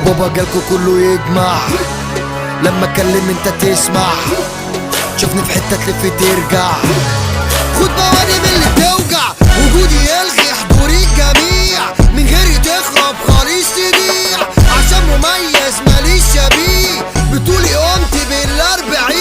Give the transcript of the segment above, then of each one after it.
بابا جالكوا كله يجمع، لما اتكلم انت تسمع، شوفني في حتة تلف ترجع. خد بواني من اللي بتوجع، وجودي يلغي حضور الجميع، من غيري تخرب خالص تضيع، عشان مميز ماليش شبيه. بتقولي قمت بال40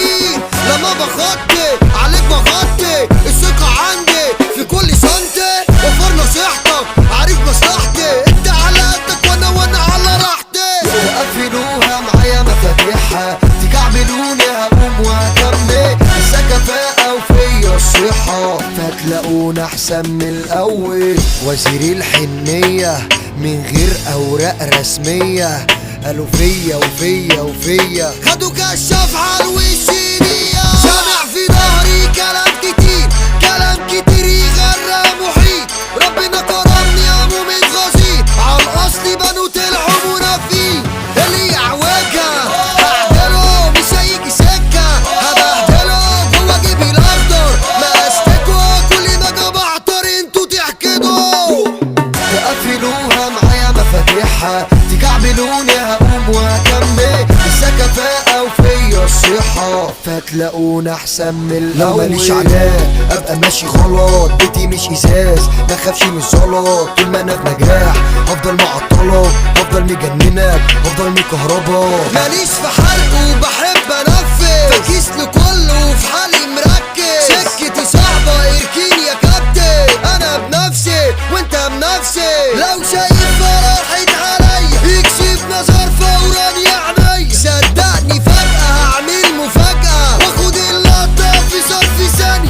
لما بخطي عليك بغطي، الثقة عندي في كل سنتي، وفر نصيحتك عارف مصلحتي، انت على قدك وانا على راحتي. تقفلوها معايا مفاتيحها، تكعبلوني هقوم وهكمل، لسه كفاءة وفيا الصحة، فتلاقونا احسن من الاول. وزير الحنية من غير اوراق رسمية، قالوا فيا وفيا وفيا، خدوا كشاف على الوشيرية. سامع في ظهري كلام كتير، كلام كتير يغرق محيط، ربنا كرمني يا مؤمن غزير، عالاصل بنو طلعوا منافقين، اللي يعوجها هعدله مش هيجي سكة، هبهدله جوا جيبي الاخضر، مقاستكوا كل ما جاب اعطر انتوا تحكدوا. تقفلوها معايا مفاتيحها، تكعبلوني هقوم وهكمل، لسه كفاءة وفيا الصحة، فتلاقونا احسن من الاول. ماليش علاج ابقى ماشي غلط، بيتي مش ازاز ما خافش من الزلط، طول ما انا في نجاح هفضل معطلك، هفضل مجننك هفضل مكهربك. ماليش في حرق وبحب انفذ، فكيس لكله وفي حالي مركز، سكتي صعبة اركين يا كابتن، انا بنفسي وانت بنفسي، لو شايف راحت عليا يكشف نظر فورا يعني، صدقني فجأة هعمل مفاجأة، واخد اللقطة في ظرف ثانية.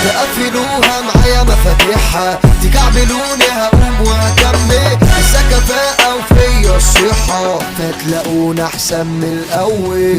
تقفلوها معايا مفاتيحها، تكعبلوني هقوم وهكمل، لسه كفاءة وفيا الصحة، فتلاقونا احسن من الاول.